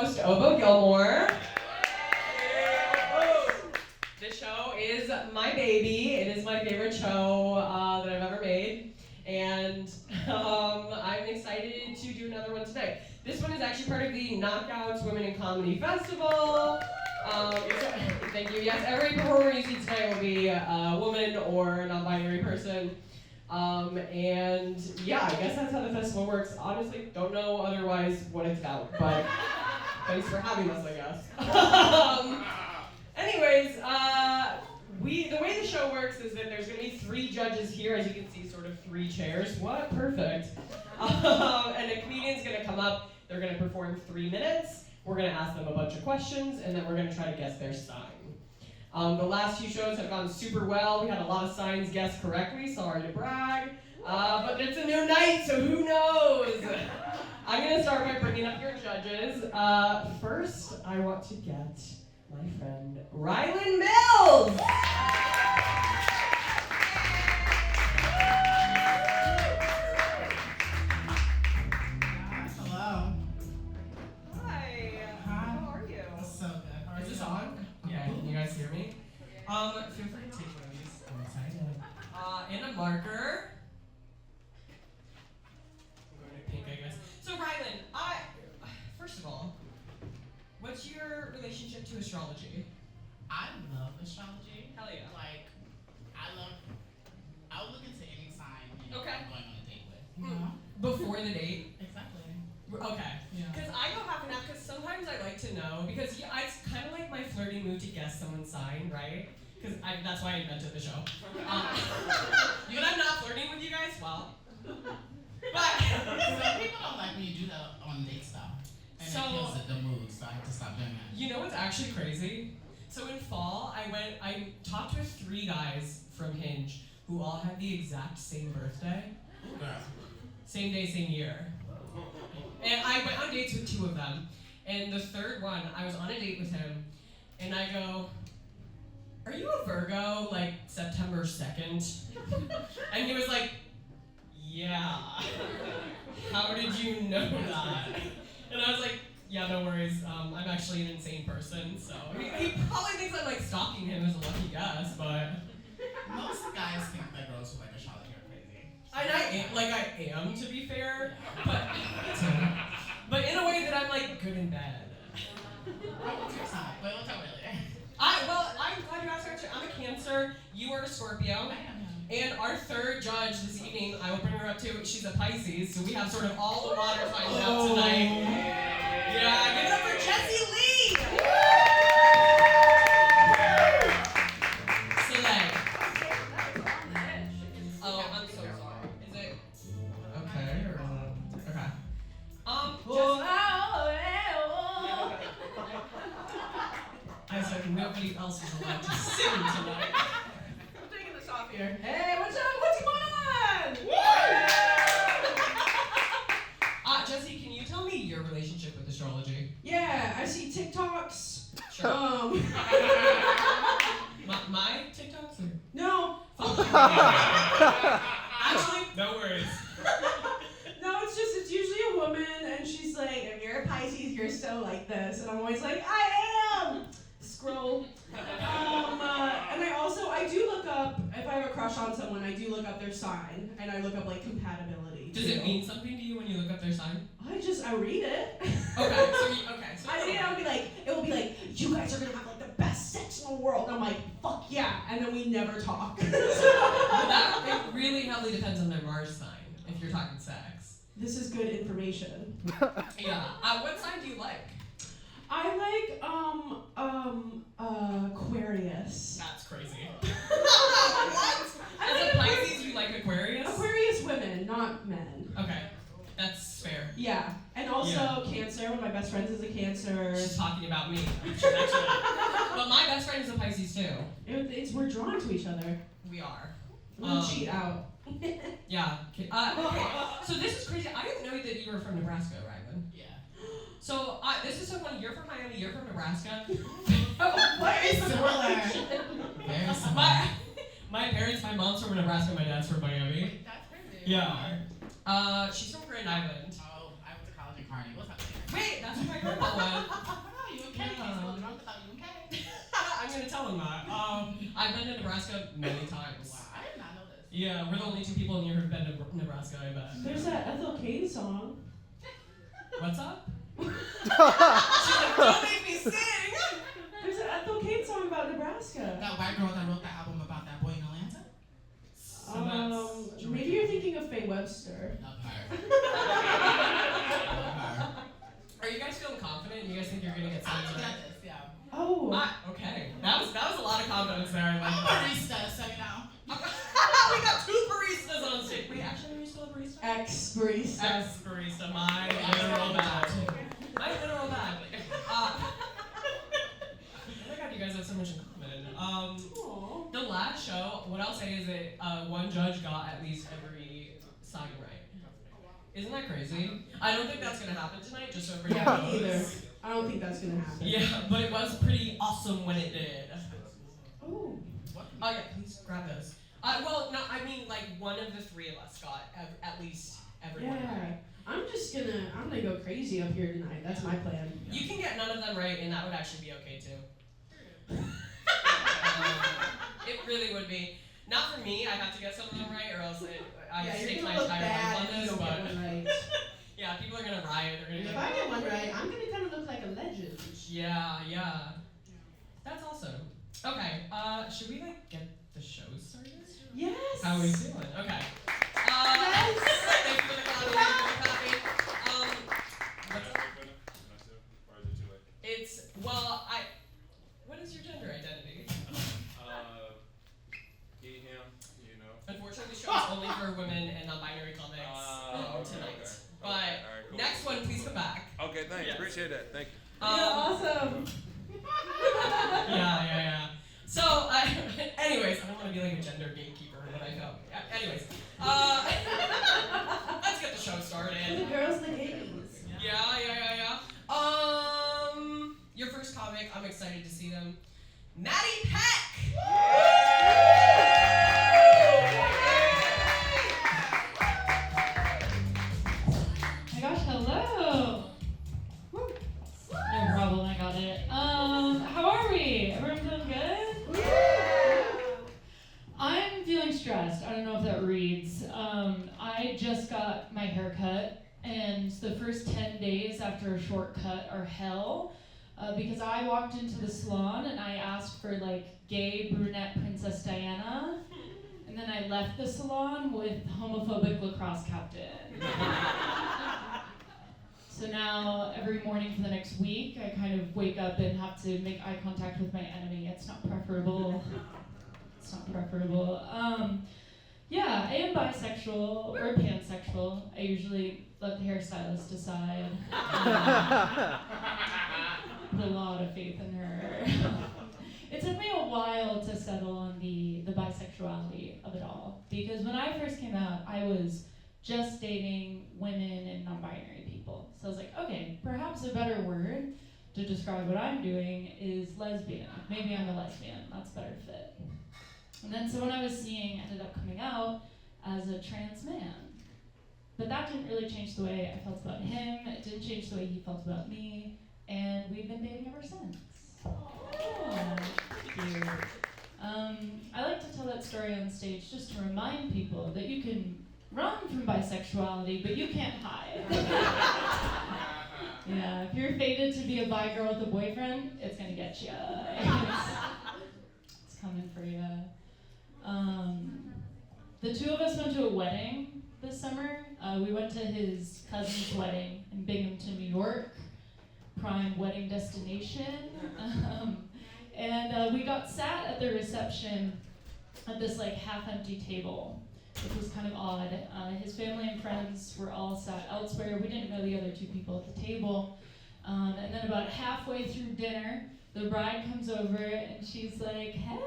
host, Obo Gilmore. This show is my baby. It is my favorite show that I've ever made. And I'm excited to do another one tonight. This one is actually part of the Knockouts Women in Comedy Festival. Thank you. Yes, every performer you see tonight will be a woman or a non-binary person. And yeah, I guess that's how the festival works. Honestly, don't know otherwise what it's about, but thanks for having us, I guess. Anyways, the way the show works is that there's going to be 3 judges here, as you can see, sort of 3 chairs. What? Perfect. And a comedian's going to come up. They're going to perform 3 minutes. We're going to ask them a bunch of questions, and then we're going to try to guess their sign. The last few shows have gone super well. We had a lot of signs guessed correctly. Sorry to brag. But it's a new night, so who knows? I'm going to start by bringing up your judges. First, I want to get my friend Riylan Mills. Hello. Hi. How are you? So good. Is this on? Yeah, can you guys hear me? Feel free to take one of these. I'm excited. And a marker. I'm going to pink, I guess. So Riylan, first of all, what's your relationship to astrology? I love astrology. Hell yeah. Like, I'll look into any sign I'm going on a date with. Before the date? Exactly. Okay. Yeah. Because I go half and half, because sometimes I like to know, because it's kind of like my flirty move to guess someone's sign, right? Because that's why I invented the show. But I'm not flirting with you guys, well. But Some people don't like when you do that on dates, though. And it kills the mood, so I have to stop doing that. You know what's actually crazy? So in fall, I talked with 3 guys from Hinge who all had the exact same birthday. Same day, same year. And I went on dates with 2 of them. And the third one, I was on a date with him, and I go, "Are you a Virgo, like September 2nd? And he was like, "Yeah." "How did you know that?" And I was like, "Yeah, no worries. I'm actually an insane person, so." He probably thinks I'm like stalking him as a lucky guess, but. Most guys think that girls who like astrology are crazy. And I am, to be fair, but in a way that I'm like good in bed. What's your sign? Wait, we'll talk about it later. I'm glad you asked actually. I'm a Cancer, you are a Scorpio. I am. And our third judge this evening, I will bring her up too, she's a Pisces, so we have sort of all the water signs out tonight. Yeah, give it up for Jessie Lee! Sila. Oh, I'm so sorry. Is it okay, or is it, okay. I said nobody else is allowed to sing tonight. I'm taking this off here. Hey, what's up? What's going on? Jessie, can you tell me your relationship with astrology? Yeah, I see TikToks. Sure. My TikToks? Or? No. Actually, no worries. No, it's usually a woman, and she's like, "If you're a Pisces, you're so like this," and I'm always like, "I am." Scroll. And I do look up, if I have a crush on someone, I do look up their sign, and I look up like compatibility. Does it mean something to you when you look up their sign? I read it. Okay, so I read it, it will be like, "You guys are gonna have like the best sex in the world," and I'm like, "Fuck yeah," and then we never talk. Well, it really heavily depends on their Mars sign, if you're talking sex. This is good information. Yeah. What sign do you like? I like Aquarius. That's crazy. What? As a Pisces, you like Aquarius? Aquarius women, not men. Okay, that's fair. Yeah, and also Cancer. One of my best friends is a Cancer. She's talking about me. She's actually, but my best friend is a Pisces too. We're drawn to each other. We are. We'll cheat out. Yeah. Okay. So this is crazy. I didn't know that you were from Nebraska, Riylan. Yeah. So this is so funny. You're from Miami. You're from Nebraska. What is the Very similar. My parents, my mom's from Nebraska. My dad's from Miami. That's crazy. Yeah. She's from Grand Island. Oh, I went to college in Kearney. What's up? Wait, that's where my grandma You in K? He's going drunk without you in K. I'm gonna tell him that. I've been to Nebraska many times. Wow, I did not know this. Yeah, we're the only two people in here who've been to Nebraska, I bet. There's that Ethel Kane song. What's up? She's like, don't make me sing! There's an Ethel Kane song about Nebraska. That white girl that wrote that album about that boy in Atlanta? Maybe you're thinking of Faye Webster. Love her. Are you guys feeling confident? You guys think you're gonna get I'm signed? looking at this, yeah. Oh. Okay. That was a lot of confidence there. I like I'm a that. barista, so you know. We got two baristas on stage. Wait, actually, are you still a barista? Ex-barista. Ex-barista. My literal bad. My literal bad. Oh my god, you guys have so much in common. The last show, what I'll say is that one judge got at least every sign right. Isn't that crazy? I don't think that's gonna happen tonight, just so everybody Yeah, knows. me either. I don't think that's gonna happen. Yeah, but it was pretty awesome when it did. Oh. Oh yeah, please grab those. Well, no, I mean like one of the three of us got at least everyone Yeah. right. I'm gonna go crazy up here tonight. That's my plan. You can get none of them right, and that would actually be okay too. It really would be. Not for me, I have to get some of them right, or else I stake my entire life on this. But Right. yeah, people are gonna riot. They're gonna If I get one right, I'm gonna kind of look like a legend. Yeah. That's awesome. Okay, should we like get the show started? Yes. How are we feeling? Okay. Yes. Thank you for the coffee. What's up? Or is it too late? It's what is your gender identity? He, him, you know. Unfortunately, the show is only for women and non-binary comics tonight. Okay. But All right, cool. next one, please come back. Okay, thanks. Yes. Appreciate that. Thank you. Awesome. Yeah. So, anyways, I don't want to be like a gender gatekeeper, but I felt. Yeah, anyways, let's get the show The started. girls, the gays. Yeah. Your first comic, I'm excited to see them. Maddie Peck. My gosh, hello! No problem, I got it. How are we? Everyone feeling good? I'm feeling stressed. I don't know if that reads. I just got my hair cut, and the first 10 days after a short cut are hell, because I walked into the salon and I asked for like gay brunette Princess Diana, and then I left the salon with homophobic lacrosse captain. So now, every morning for the next week, I kind of wake up and have to make eye contact with my enemy. It's not preferable. Yeah, I am bisexual or pansexual. I usually let the hairstylist decide. Put a lot of faith in her. It took me a while to settle on the bisexuality of it all. Because when I first came out, I was just dating women and non-binary people. So I was like, okay, perhaps a better word to describe what I'm doing is lesbian. Maybe I'm a lesbian, that's a better fit. And then someone I was seeing ended up coming out as a trans man. But that didn't really change the way I felt about him, it didn't change the way he felt about me, and we've been dating ever since. Oh, thank you. I like to tell that story on stage just to remind people that you can run from bisexuality, but you can't hide. Yeah, if you're fated to be a bi girl with a boyfriend, it's gonna get you. It's coming for you. The two of us went to a wedding this summer. We went to his cousin's wedding in Binghamton, New York, prime wedding destination. And we got sat at the reception at this like half-empty table, which was kind of odd. His family and friends were all sat elsewhere. We didn't know the other two people at the table. And then about halfway through dinner, the bride comes over and she's like, hey,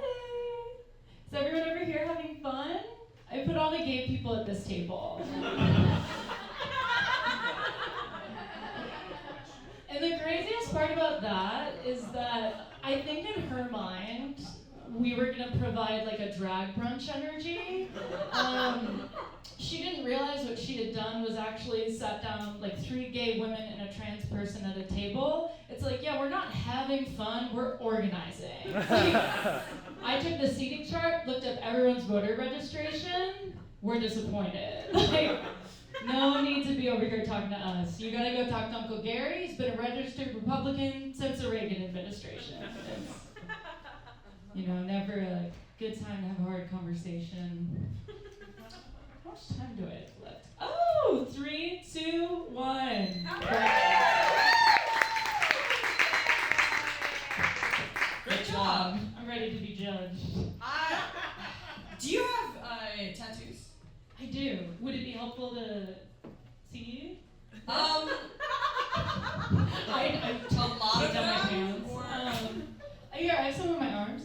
is everyone over here having fun? I put all the gay people at this table. And the craziest part about that is that I think in her mind, we were gonna provide like a drag brunch energy. She didn't realize what she had done was actually sat down like 3 gay women and a trans person at a table yeah, we're not having fun, we're organizing. I took the seating chart, looked up everyone's voter registration, we're disappointed. Like, no need to be over here talking to us. You gotta go talk to Uncle Gary. He's been a registered Republican since the Reagan administration. It's, never a good time to have a hard conversation. How much time do I have left? Oh, 3, 2, 1. Great job. I'm ready to be judged. Do you have tattoos? I do. Would it be helpful to see you? A lot of them. Yeah, I have some on my arms.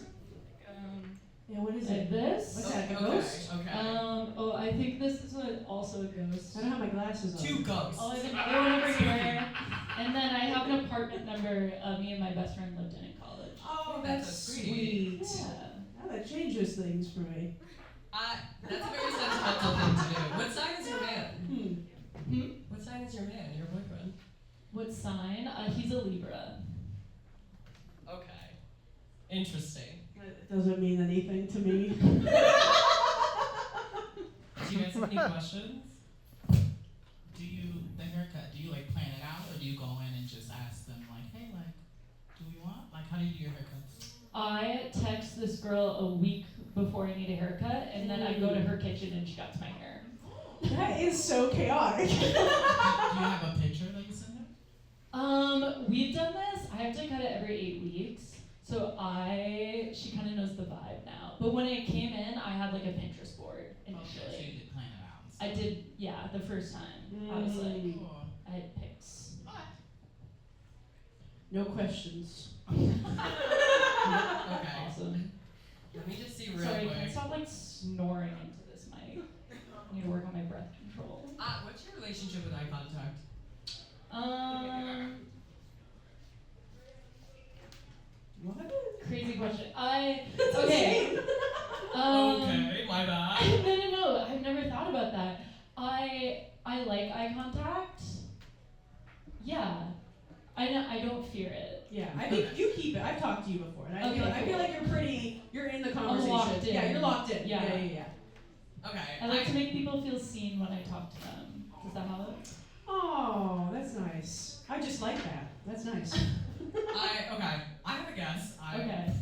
Yeah, what is Like it? this. What's that, a ghost? Okay. I think this is also a ghost. I don't have my glasses on. 2 ghosts. Oh, I have another one over here. And then I have an apartment number me and my best friend lived in college. Oh, That's that's so sweet. Yeah. Now that changes things for me. That's a very sentimental thing to do. What sign is your man? What sign is your man, your boyfriend? What sign? He's a Libra. Okay. Interesting. It doesn't mean anything to me. Do you guys have any questions? The haircut, do you like plan it out, or do you go in and just ask them like, hey, like, do we want, like, how do you do your haircuts? I text this girl a week before I need a haircut, and then I go to her kitchen and she cuts my hair. That is so chaotic. Do you have a picture that you send her? We've done this. I have to cut it every 8 weeks. So she kind of knows the vibe now. But when it came in, I had like a Pinterest board initially. So you did plan it out. I did, yeah, the first time. I was like, Cool. I had pics. No questions. Okay. Awesome. Let me just see real Sorry, quick. can I stop like snoring into this mic? I need to work on my breath control. What's your relationship with eye contact? What? Crazy question. It's Okay. Okay, my bad. No. I've never thought about that. I like eye contact. Yeah. I don't fear it. Yeah, I think you keep it. I've talked to you before, and I feel like you're in the conversation. locked in. Yeah, you're locked in. Yeah. Yeah. Okay. I like to make people feel seen when I talk to them. Is that how it? Oh, that's nice. I just like that. That's nice. Okay. I have a guess. Okay.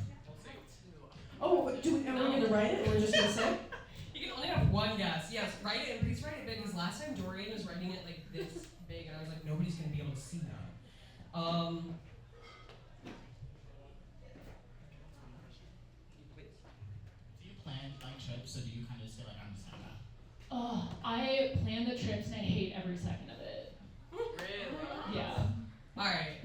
Oh, are we gonna write it, or we're just gonna say? You can only have one guess. Yes, write it, and please write it big, because last time Dorian was writing it like this big, and I was like, nobody's gonna be able to see that. Do you plan like trips, or do you kind of say like, I'm just gonna? Oh, I plan the trips and I hate every second of it. Really? Yeah. Alright.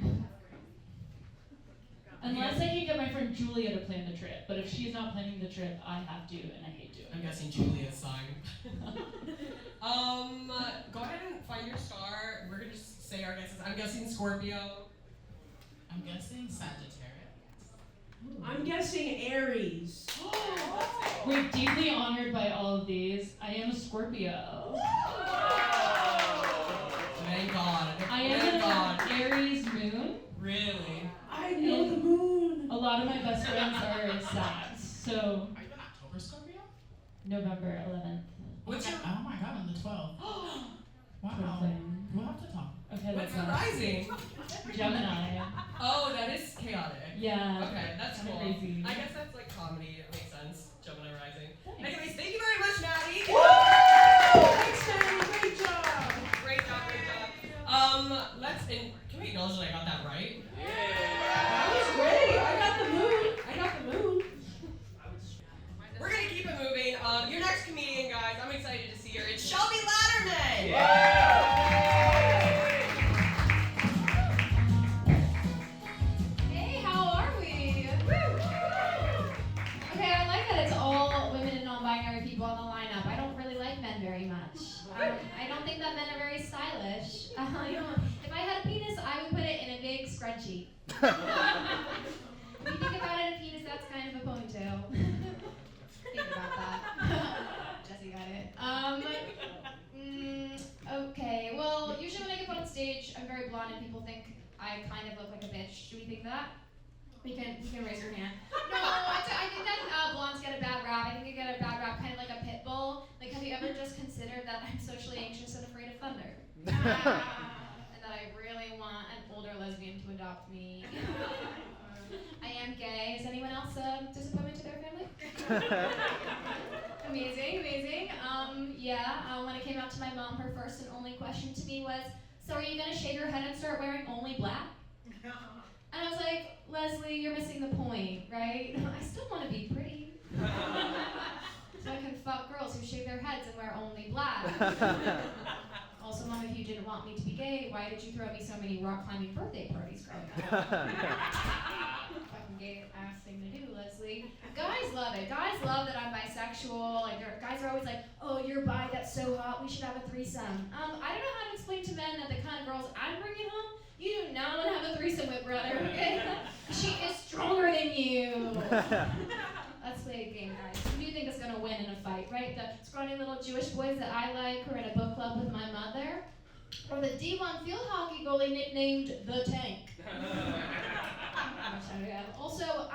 Unless I can get my friend Julia to plan the trip, but if she's not planning the trip, I have to, and I hate doing I'm it. guessing Julia's sign. Go ahead and find your star. We're gonna just say our guesses. I'm guessing Scorpio. I'm guessing Sagittarius. I'm guessing Aries. We're deeply honored by all of these. I am a Scorpio. Thank God. I Thank am God. an Aries moon. Really? I know the moon. A lot of my best friends are Sags, so Are you an October Scorpio? November 11th. What's your Oh my God, on the 12th. Wow. Brooklyn. We'll have to talk. Okay, what's that's your not rising? Gemini. Oh, that is chaotic. Yeah. Okay, that's Kinda cool. crazy. I guess that's like comedy. It makes sense. Gemini rising. Thanks. Anyways, thank you very much, Maddie. Thanks, man. Great job. Great job, great job. Can we acknowledge that I got that right? That was great. I got the moon. We're gonna keep it moving. Your next comedian, guys, I'm excited to see her. It's Shelby Latterman. Hey, how are we? Okay, I like that it's all women and non-binary people on the lineup. I don't really like men very much. I don't think that men are very stylish. If I had a penis, I would put it in a big scrunchie. If you think about it, a penis, that's kind of a ponytail. Think about that. Jessie got it. Okay, well, usually when I get put on stage, I'm very blonde and people think I kind of look like a bitch bitch. Do we think that? We can raise your hand. No, I think that blondes get a bad rap. I think they get a bad rap, kind of like a pit bull. Like, have you ever just considered that I'm socially anxious and afraid of thunder? And that I really want an older lesbian to adopt me. I am gay. Is anyone else a disappointment to their family? Amazing. When it came out to my mom, her first and only question to me was, so are you going to shave your head and start wearing only black? And I was like, Leslie, you're missing the point, right? I still want to be pretty. So I can fuck girls who shave their heads and wear only black. Also, Mom, if you didn't want me to be gay, why did you throw me so many rock climbing birthday parties growing up? Fucking gay ass thing to do, Leslie. Guys love it. Guys love that I'm bisexual. Like, guys are always like, oh, you're bi, that's so hot, we should have a threesome. I don't know how to explain to men that the kind of girls I'm bringing home, you do not want to have a threesome with, brother, okay? She is stronger than you. Let's play a game, guys. Who do you think is going to win in a fight, right? The scrawny little Jewish boys that I like who are in a book club with my mother? Or the D1 field hockey goalie nicknamed The Tank? Also,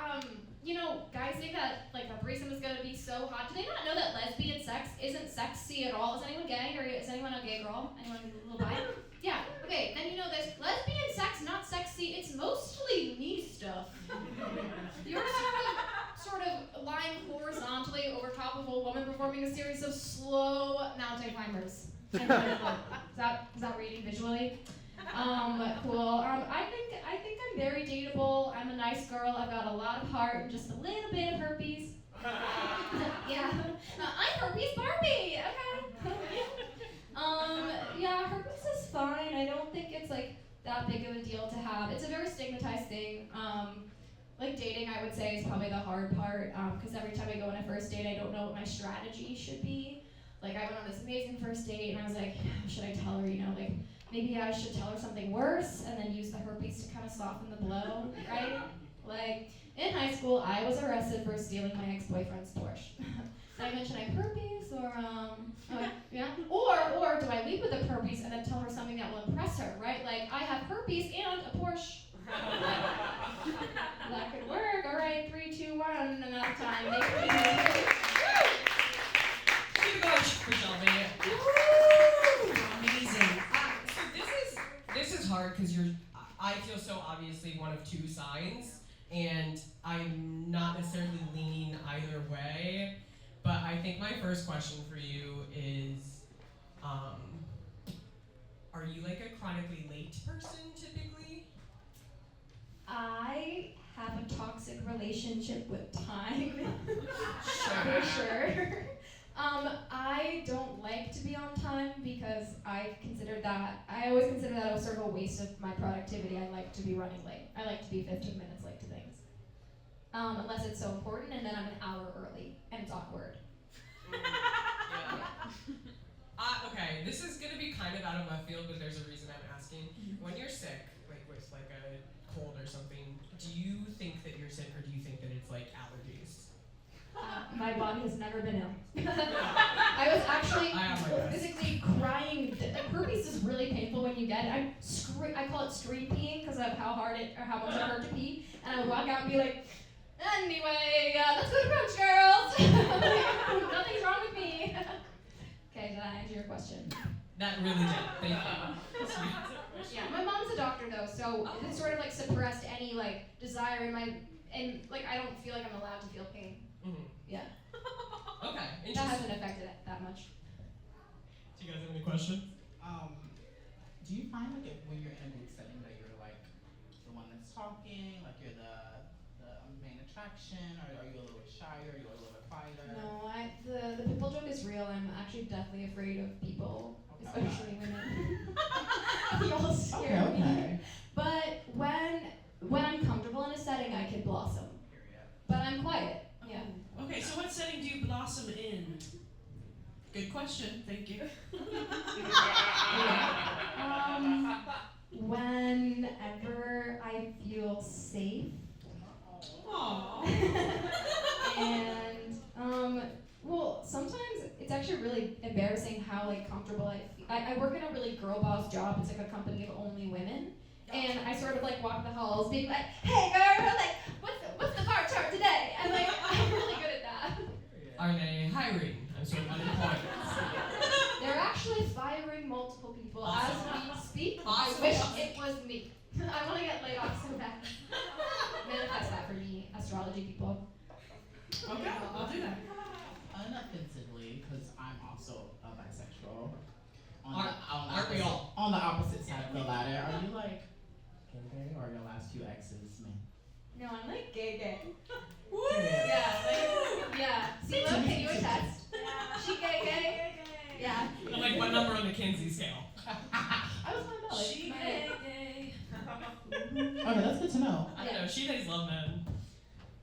guys think that, like, the threesome is going to be so hot. Do they not know that lesbian sex isn't sexy at all? Is anyone gay, or is anyone a gay girl? Anyone a little bi? Yeah, okay, then you know this. Lesbian sex, not sexy, it's mostly knee stuff. You're sort of lying horizontally over top of a woman performing a series of slow mountain climbers. Is that reading visually? Cool. I think I'm very dateable. I'm a nice girl. I've got a lot of heart and just a little bit of herpes. Yeah. I'm herpes Barbie. Okay. Herpes is fine. I don't think it's like that big of a deal to have. It's a very stigmatized thing. Like dating, I would say, is probably the hard part. Because every time I go on a first date, I don't know what my strategy should be. Like, I went on this amazing first date, and I was like, should I tell her, like, maybe I should tell her something worse, and then use the herpes to kind of soften the blow, right? Like, in high school, I was arrested for stealing my ex-boyfriend's Porsche. Did I mention I have herpes, or, yeah? Or do I lead with the herpes and then tell her something that will impress her, right? Like, I have herpes and a Porsche. That could work. All right, 3, 2, 1, enough time. For Shelby. Amazing. So this is hard because I feel so obviously one of two signs, and I'm not necessarily leaning either way. But I think my first question for you is, are you like a chronically late person typically? I have a toxic relationship with time. For sure. I don't like to be on time because I always consider that a sort of a waste of my productivity. I like to be running late. I like to be 15 minutes late to things. Unless it's so important, and then I'm an hour early, and it's awkward. Okay, this is gonna be kind of out of left field, but there's a reason I'm asking. When you're sick, like with like a cold or something, do you think that you're sick, or do you think that it's like allergies? My body has never been ill. I was actually physically crying. Herpes is really painful when you get it. I call it street peeing because of how much it hurt to pee. And I would walk out and be like, anyway, let's go to brunch, girls. Nothing's wrong with me. Okay, did I answer your question? That really did. Thank you. Yeah, my mom's a doctor though, so it's sort of like suppressed any like desire in my, and like I don't feel like I'm allowed to feel pain. Mm-hmm. Yeah. Okay. That hasn't affected it that much. Do you guys have any questions? Do you find like when you're in a group setting that you're like the one that's talking, like you're the main attraction, or are you a little bit shy, or are you a little bit quieter? No, the people joke is real. I'm actually deathly afraid of people, especially women. Y'all scare me. But when I'm comfortable in a setting, I can blossom. But I'm quiet. Yeah. Okay, so what setting do you blossom in? Good question. Thank you. Whenever I feel safe. Aww. And well, sometimes it's actually really embarrassing how like comfortable I feel. I work in a really girl boss job. It's like a company of only women, And I sort of like walk the halls being like, hey girl, like, what's the bar chart today? And like, I'm really good at that. Are they hiring? I'm sort of unemployed. They're actually firing multiple people as we speak. Awesome. I wish it was me. I want to get laid off so bad. Manifest that for me, astrology people. Okay, I'll do that. Unoffensively, because I'm also a bisexual. Aren't we all? On the opposite side of the ladder, are you like gay or your last few exes men? No, I'm like gay. Woo! Yeah, like, yeah. Sila, can you attest? She gay. Yeah. I'm like, what number on the Kinsey scale? I was like, no. She gay. Okay, that's good to know. I don't know. She dates love men.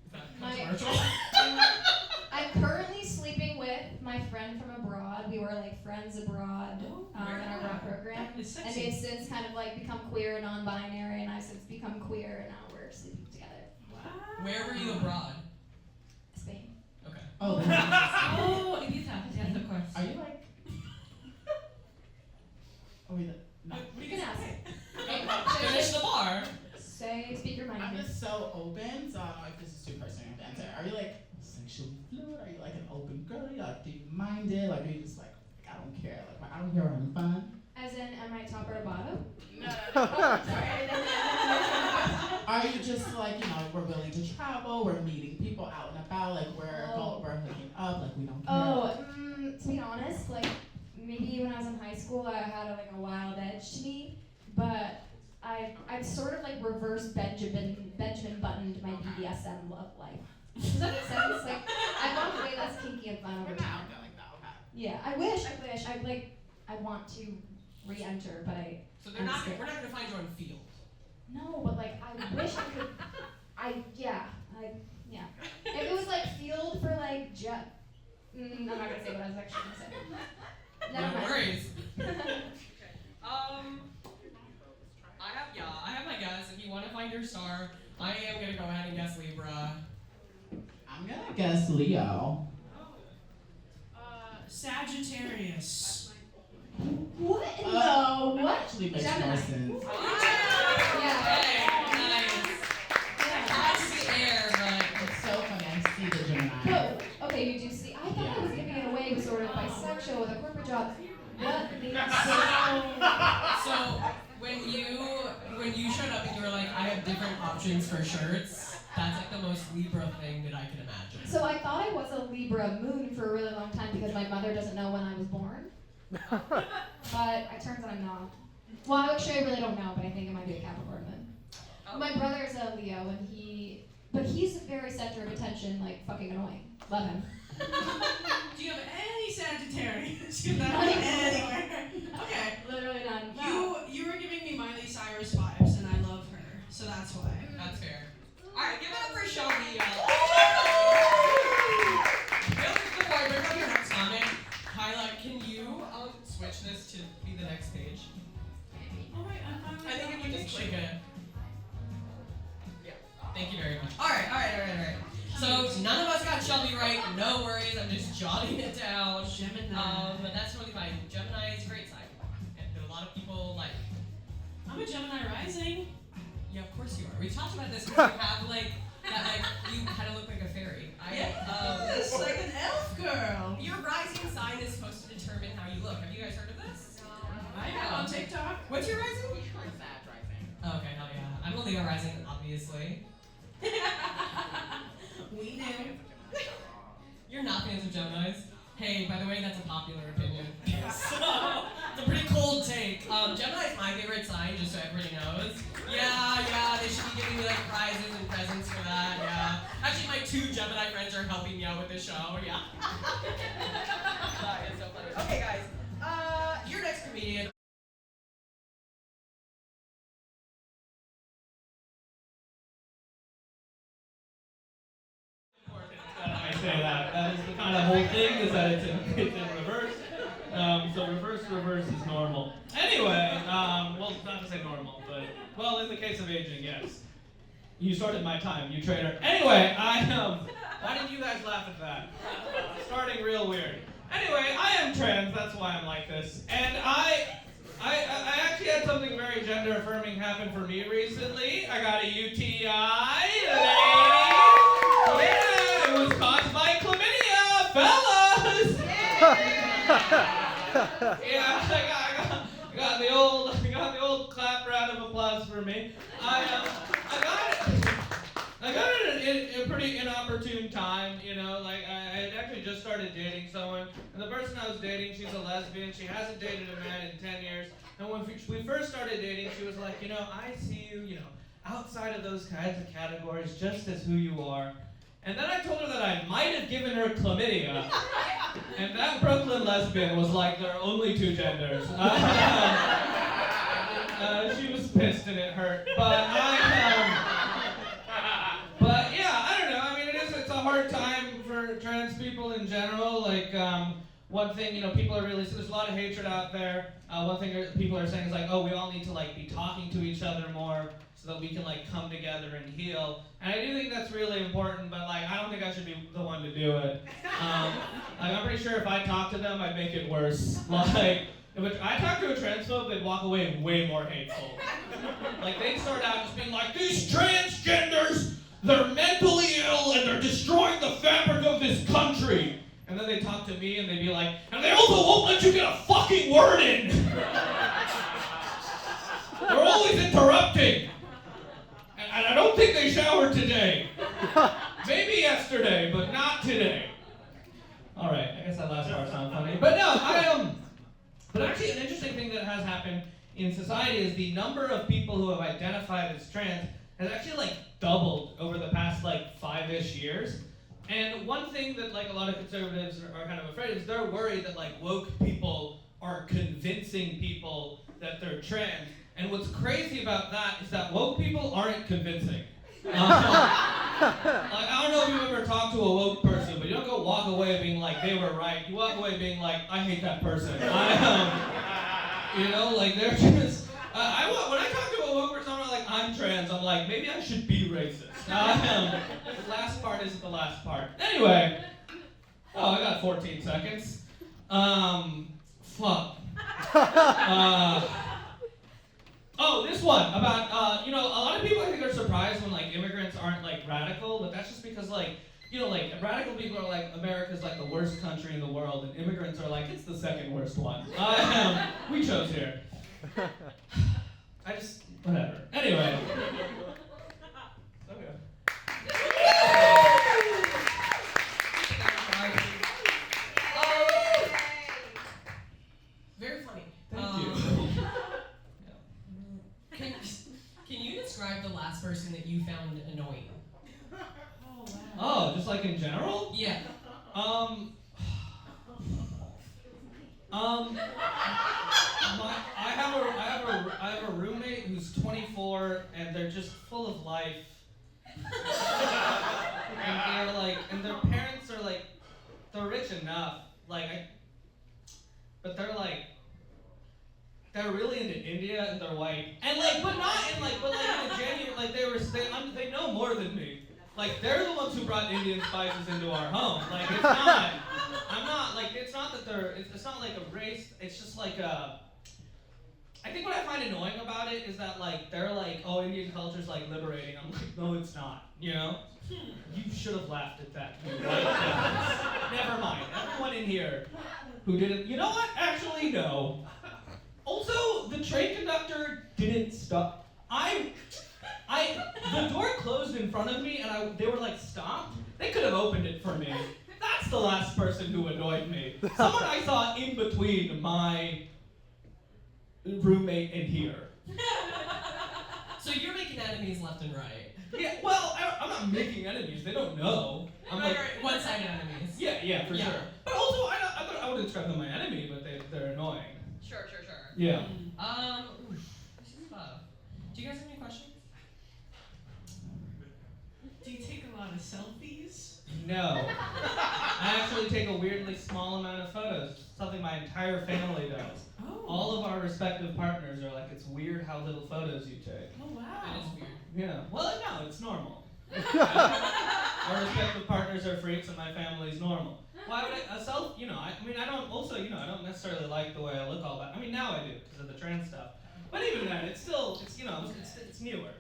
Is that My- controversial? I'm currently sleeping with my friend from abroad. We were like friends abroad in our rock program. It's And sexy. they've since kind of like become queer and non-binary, and I've since become queer, and now we're sleeping together. Wow. Where were you abroad? Spain. Okay. Oh, then Oh, Ibiza. Yes, of course. are you like? Oh wait, no. You can ask. Finish the bar. Speak your mind. I'm please. just so open, so I don't know if this is too personal to answer. Are you like sexually fluid? Are you like an open girl? Are you like deep-minded? Like are you just like I don't care? Like I don't care what I'm fun. As in, am I top or bottom? No. Oh, sorry. Are you just like we're willing to travel? We're meeting people out and about. Like we're hooking up. Like we don't care. Oh, to be honest, like maybe when I was in high school, I had a wild edge to me, but I've sort of like reverse Benjamin buttoned my BDSM love life. Does that make sense? Like I've gone way less kinky and fun over We're time. not like that. Okay. Yeah, I wish. I want to re-enter, but So we're not gonna find you on field. no, but like I wish I could. Yeah. If it was like field for like I'm not gonna say what I was actually gonna say. Never No mind. worries. I have my guess. If you want to find your star, I am gonna go ahead and guess Libra. I'm gonna guess Leo. Sagittarius. What? That No. What? actually makes Gemini. more sense. Yeah. Hey, nice. That's the air, but It's so funny. I see the Gemini. Oh, okay, you do see. I thought I was giving it away with sort of bisexual with a corporate job. What? so when you showed up and you were like, I have different options for shirts. That's like the most Libra thing that I can imagine. So I thought I was a Libra moon for a really long time because my mother doesn't know when I was born. But it turns out I'm not. Well, actually, I really don't know, but I think it might be a Capricorn moon. My brother's a Leo, and he's very center of attention, like fucking annoying. Love him. Do you have any Sagittarius? You're not anywhere. Okay. Literally none. You were giving me Miley Cyrus vibes, and I love her, so that's why. That's fair. Alright, give it up for Shelby. Before I bring up your next comment, Kyla, can you switch this to be the next page? Oh wait, I'm I think if you just click it. Yeah. Thank you very much. Alright. So none of us got Shelby right. No worries. I'm just jotting it down. Gemini. But that's really fine. Gemini is a great sign, and a lot of people like. I'm a Gemini rising. Yeah, of course you are. We talked about this because you have like that. Like you kind of look like a fairy. Yes, like an elf girl. Your rising sign is supposed to determine how you look. Have you guys heard of this? I have on TikTok. What's your rising? Sad rising. Oh, okay, hell yeah. I'm a Leo rising, obviously. We knew. You're not fans of Geminis? Hey, by the way, that's a popular opinion. So, it's a pretty cold take. Gemini is my favorite sign, just so everybody knows. Yeah, they should be giving me like prizes and presents for that, yeah. Actually, my 2 Gemini friends are helping me out with this show, yeah. That is so funny. Okay, guys, your next comedian. I say that. That is the kind of whole thing, is that it's in reverse. So reverse is normal. Anyway, well, not to say normal, but, well, in the case of aging, yes. You started my time, you traitor. Anyway, why did you guys laugh at that? Starting real weird. Anyway, I am trans, that's why I'm like this. And I I actually had something very gender affirming happen for me recently. I got a UTI. Yeah, it was caused by chlamydia, fellas. Yeah, I got the old clap round of applause for me. I got it at a pretty inopportune time, you know, like I had actually just started dating someone, and the person I was dating, she's a lesbian, she hasn't dated a man in 10 years, and when we first started dating, she was like, you know, I see you, you know, outside of those kinds of categories, just as who you are. And then I told her that I might have given her chlamydia, and that Brooklyn lesbian was like, there are only two genders. She was pissed and it hurt, but yeah, I don't know. I mean, it's a hard time for trans people in general. Like, one thing, you know, people are really, so there's a lot of hatred out there. One thing people are saying is like, oh, we all need to like be talking to each other more so that we can like come together and heal. And I do think that's really important, but like, I don't think I should be the one to do it. I'm pretty sure if I talk to them, I'd make it worse. Like, if I talk to a transphobe, they'd walk away way more hateful. Like, they'd start out just being like, these transgenders, they're mentally ill and they're destroying the fabric of this country. And then they talk to me and they'd be like, and they also won't let you get a fucking word in. They're always interrupting. And I don't think they showered today. Maybe yesterday, but not today. All right, I guess that last part sounds funny. But no, but actually an interesting thing that has happened in society is the number of people who have identified as trans has actually like doubled over the past like 5-ish years. And one thing that like a lot of conservatives are kind of afraid of is they're worried that like woke people are convincing people that they're trans. And what's crazy about that is that woke people aren't convincing. Like, I don't know if you've ever talked to a woke person, but you don't go walk away being like, they were right. You walk away being like, I hate that person. You know, like they're just, when I talk to a woke person, I'm not like, I'm trans. I'm like, maybe I should be racist. The last part isn't the last part. Anyway, I got 14 seconds. Fuck. This one about, you know, a lot of people I think are surprised when like immigrants aren't like radical, but that's just because like, you know, like radical people are like, America's like the worst country in the world, and immigrants are like, it's the second worst one. We chose here. Whatever. Anyway. Okay. Very funny. Thank you. Can you describe the last person that you found annoying? Oh, just like in general? Yeah. I have a roommate who's 24 and they're just full of life. And their parents are like, they're rich enough, but they're really into India and they're white. And but in a genuine, they know more than me. Like, they're the ones who brought Indian spices into our home. Like, it's not, it's not like a race, it's just like I think what I find annoying about it is that, like, they're like, oh, Indian culture's, like, liberating. I'm like, no, it's not, you know? You should have laughed at that, you white guys. Never mind, everyone in here who didn't, you know what? Actually, no. Also, the train conductor didn't stop. The door closed in front of me and they were like, stopped. They could have opened it for me. That's the last person who annoyed me. Someone I saw in between my roommate and here. So you're making enemies left and right. Yeah, well, I'm not making enemies. They don't know. I'm like one-sided enemies. Yeah, for sure. But also, I wouldn't describe them my enemy, but they're annoying. Sure. Yeah. This is tough. Do you guys have any questions? Do you take a lot of selfies? No. I actually take a weirdly small amount of photos. Something my entire family does. Oh. All of our respective partners are like, it's weird how little photos you take. Oh, wow. That is weird. Yeah. Well, no, it's normal. Our respective partners are freaks and my family's normal. Why would I I don't necessarily like the way I look all that. I mean, now I do because of the trans stuff. But even then, it's newer.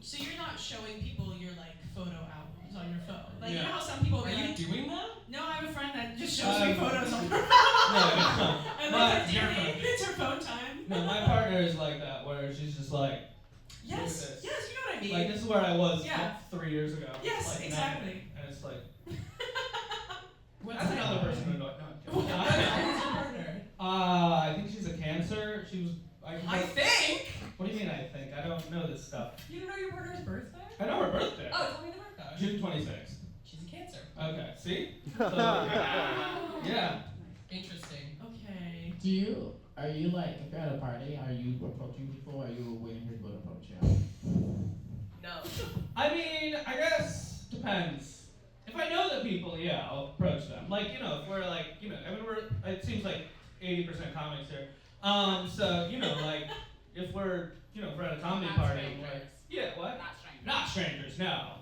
So you're not showing people your like photo albums on your phone? Like Yeah. you know how some people Are you doing that? No, I have a friend that just shows me photos on her phone. No. And But like your her friend. it's her phone time. No, my partner is like that, where she's just like, Yes, this. yes, you know what I mean. like this is where I was Yeah. 3 years ago. Yes, like, exactly. And it's like, What's that's that? another person who don't Who's know. your partner? I think she's a Cancer. She was. I think. What do you mean? I think I don't know this stuff. You don't know your partner's birthday? I know her birthday. Oh, tell me the birthday. June 26th. She's a Cancer. Okay. See? So, yeah. Interesting. Okay. Are you like, if you're at a party, are you approaching people or are you waiting for people to approach you? No. I mean, I guess depends. If I know the people, yeah, I'll approach them. Like, if we're like, it seems like 80% comics here. So, like, if we're at a comedy party, like, yeah, what? Not strangers. Not strangers, no.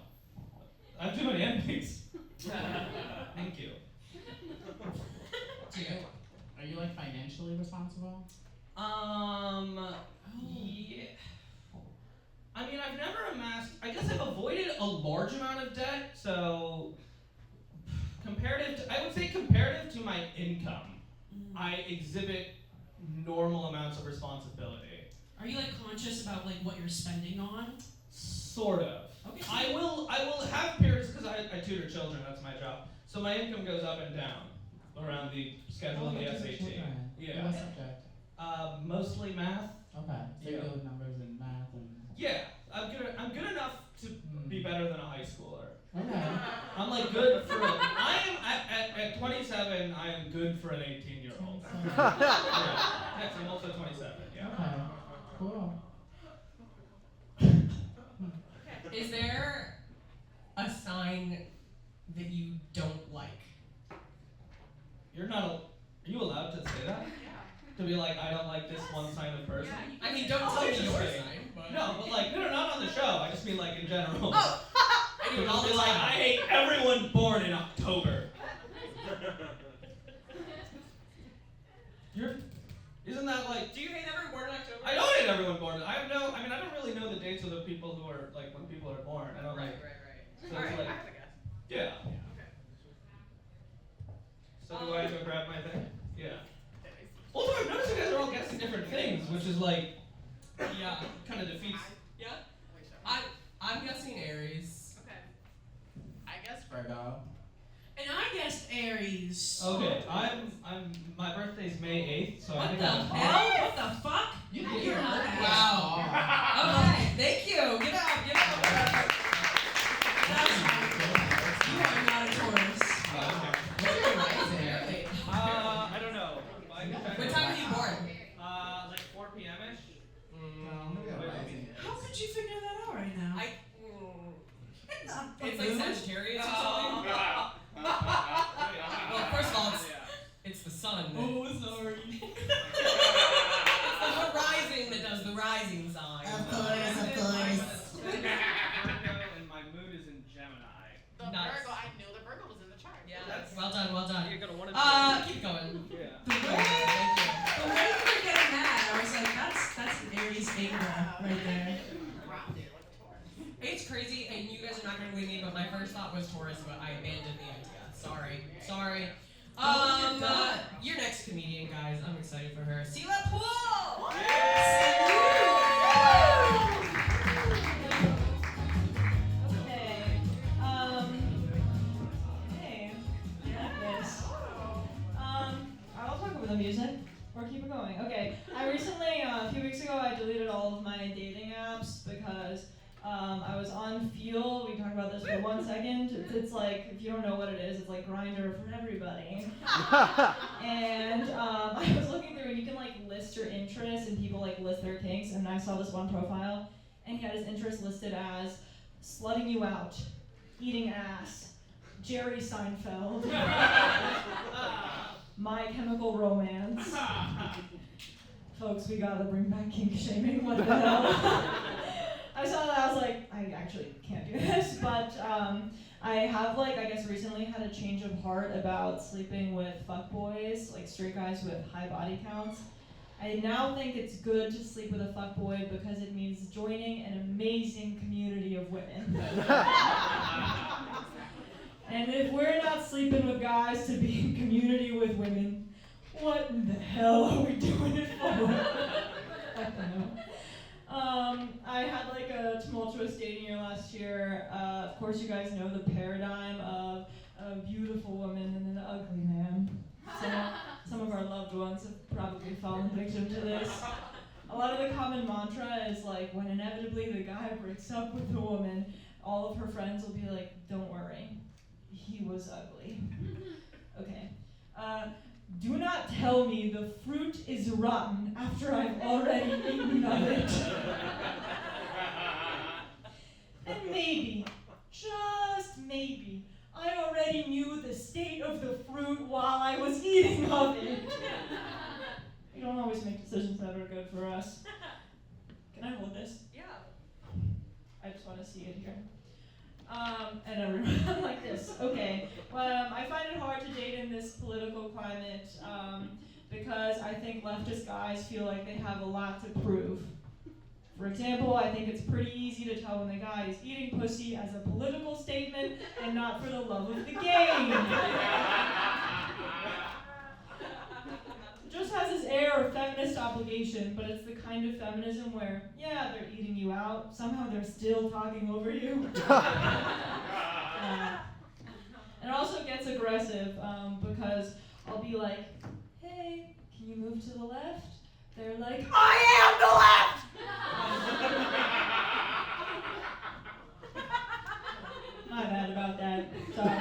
I have too many enemies. Thank you. Are you like financially responsible? Yeah. I mean, I've never amassed, I guess I've avoided a large amount of debt, so I would say comparative to my income, I exhibit normal amounts of responsibility. Are you like conscious about like what you're spending on? Sort of. Okay. I will have periods, because I tutor children, that's my job, so my income goes up and down around the schedule of the SAT. Yeah. What subject? Mostly math. Okay. So you're Yeah. good with numbers and math and... Yeah, I'm good enough to be better than a high schooler. Okay. I'm like good for I am at 27. I am good for an 18-year-old. Yeah. Yes, I'm also 27. Yeah. Okay. Cool. Is there a sign that you don't like? Are you allowed to say that? To be like, I don't like this one sign of person. I mean, don't tell me your sign. But No, but like, no, not on the show. I just mean like in general. Oh, I do it all Be the like, time. I hate everyone born in October. Isn't that like? Do you hate everyone born in October? I don't hate everyone born. I don't really know the dates of the people who are like when people are born. I don't Right. So All it's right, like, I have a guess. yeah. Okay. So do I go grab my thing? Yeah. Also, I've noticed you guys are all guessing different things, which is like, yeah, kind of defeats. Yeah. I'm guessing Aries. Okay. I guess Virgo. And I guessed Aries. Okay, my birthday's May 8th, so I What think the I'm hell? What the fuck? You Yeah, did you're your not birthday. Wow. Okay, thank you. Get up. That's you are not a Taurus. What's your rising? I don't know. What time were you born? Like 4 p.m.-ish. How could you figure that out right now? It's like Sagittarius or something. Well, first of all, it's the sun. Oh, sorry. It's the horizon that does the rising sign. Of course. And my mood is in Gemini. The Nice. Virgo, I knew the Virgo was in the chart. Yeah, well done. You're gonna want to. Keep going. Yeah. The way you were getting that, I was like, that's an Aries Libra right there. Rounded like a Taurus. It's crazy, and you guys are not gonna believe me, but my first thought was Taurus, but I abandoned the idea. Sorry. Your next comedian, guys. I'm excited for her. Sila Puhl! Okay. Hey. Yes. I'll talk over the music or keep it going. Okay. I recently, a few weeks ago, I deleted all of my dating apps because I was on Fuel. We can talk about this for 1 second. It's like, if you don't know what it is, it's like Grindr for everybody. And I was looking through, and you can like list your interests, and people like list their kinks. And I saw this one profile, and he had his interests listed as slutting you out, eating ass, Jerry Seinfeld, My Chemical Romance. Folks, we gotta bring back kink shaming. What the hell? I saw that, I was like, I actually can't do this, but I have like, I guess recently had a change of heart about sleeping with fuckboys, like straight guys with high body counts. I now think it's good to sleep with a fuckboy because it means joining an amazing community of women. And if we're not sleeping with guys to be in community with women, what in the hell are we doing it for? I don't know. I had like a tumultuous dating year last year. Of course, you guys know the paradigm of a beautiful woman and an ugly man. Some of our loved ones have probably fallen victim to this. A lot of the common mantra is like, when inevitably the guy breaks up with the woman, all of her friends will be like, don't worry, he was ugly. Okay. Do not tell me the fruit is rotten after I've already eaten of it. And maybe, just maybe, I already knew the state of the fruit while I was eating of it. We don't always make decisions that are good for us. Can I hold this? Yeah. I just want to see it here. And everyone like this. Okay. I find it hard to date in this political climate because I think leftist guys feel like they have a lot to prove. For example, I think it's pretty easy to tell when the guy is eating pussy as a political statement and not for the love of the game. Just has this air of feminist obligation, but it's the kind of feminism where, yeah, they're eating you out, somehow they're still talking over you. It also gets aggressive because I'll be like, hey, can you move to the left? They're like, I am the left! My bad about that, sorry.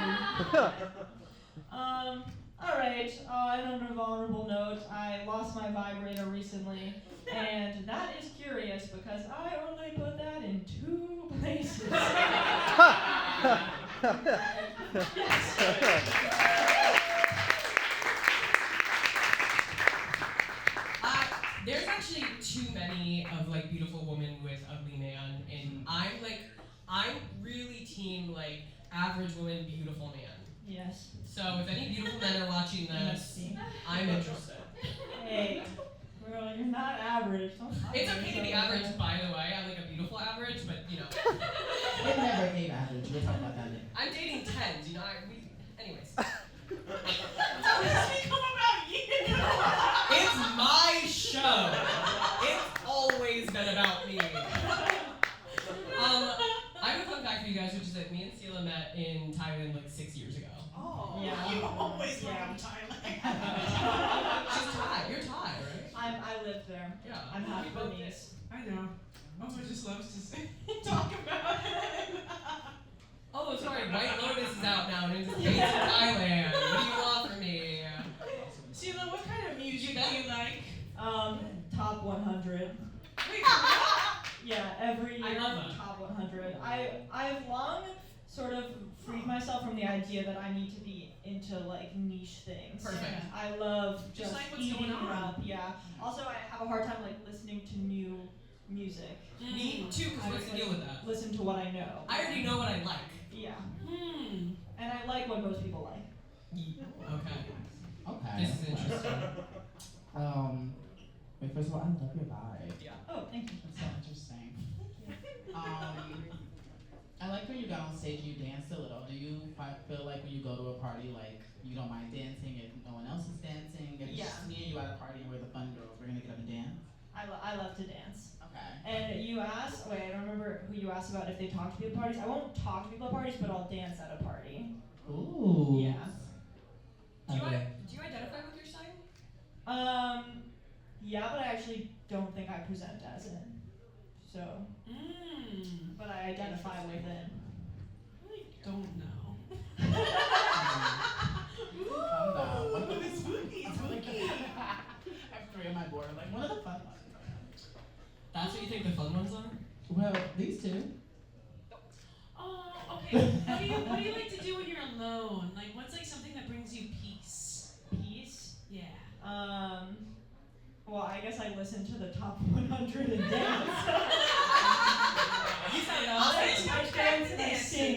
Alright, on a vulnerable note, I lost my vibrator recently, and that is curious because I only put that in 2 places. There's actually too many of like beautiful women with ugly man, and I'm really team like average woman, beautiful man. Yes. So if any beautiful men are watching this, I'm interested. Hey, girl, you're not average. It's okay to be average, by the way. I'm like a beautiful average, but you know. It never came average. We'll talk about that later. I'm dating 10s, you know. Anyways. How does this become about you? It's my show. It's always been about me. I have a fun fact for you guys, which is that me and Sila met in Thailand like 6 years ago. Oh, yeah. You always went from Thailand. She's Thai. You're Thai, right? I lived there. Yeah. I'm half We both Burmese. I know. Obo just loves to say, talk about it. Oh, sorry. White Lotus is out now, and it's based in Thailand. What do you want from me? Sheila, what kind of music do you like? Top 100. Wait, Yeah, every year, I love that. top 100. I've long sort of freed myself from the idea that I need to be into like niche things. Perfect. I love Just just like what's eating going on. rap. Yeah. Also, I have a hard time like listening to new music. Me too, because I what's just, the deal like, with that? Listen to what I know. I already know what I like. Yeah. Hmm. And I like what most people like. Okay. Okay. This is interesting. Wait, first of all, I love your vibe. Yeah. Oh, thank you. That's so interesting. I like when you got on stage, you danced a little. Do you feel like when you go to a party, like you don't mind dancing if no one else is dancing? If it's Yeah. just me and you at a party and we're the fun girls, we're gonna get up and dance? I love to dance. Okay. And you asked, wait, I don't remember who you asked about if they talk to people at parties. I won't talk to people at parties, but I'll dance at a party. Ooh. Yeah. Do you Okay. identify with your sign? Yeah, but I actually don't think I present as it. So, but I identify with it. I really don't know. Calm down. One of the It's spooky, it's spooky. I have 3 on my board. I'm like, one of the fun ones. That's what you think the fun ones are? Well, these 2. Oh, okay. What do you like to do when you're alone? Like, what's like something that brings you peace? Peace. Yeah. Well, I guess I listen to the top 100 and dance. You said I'll say it's I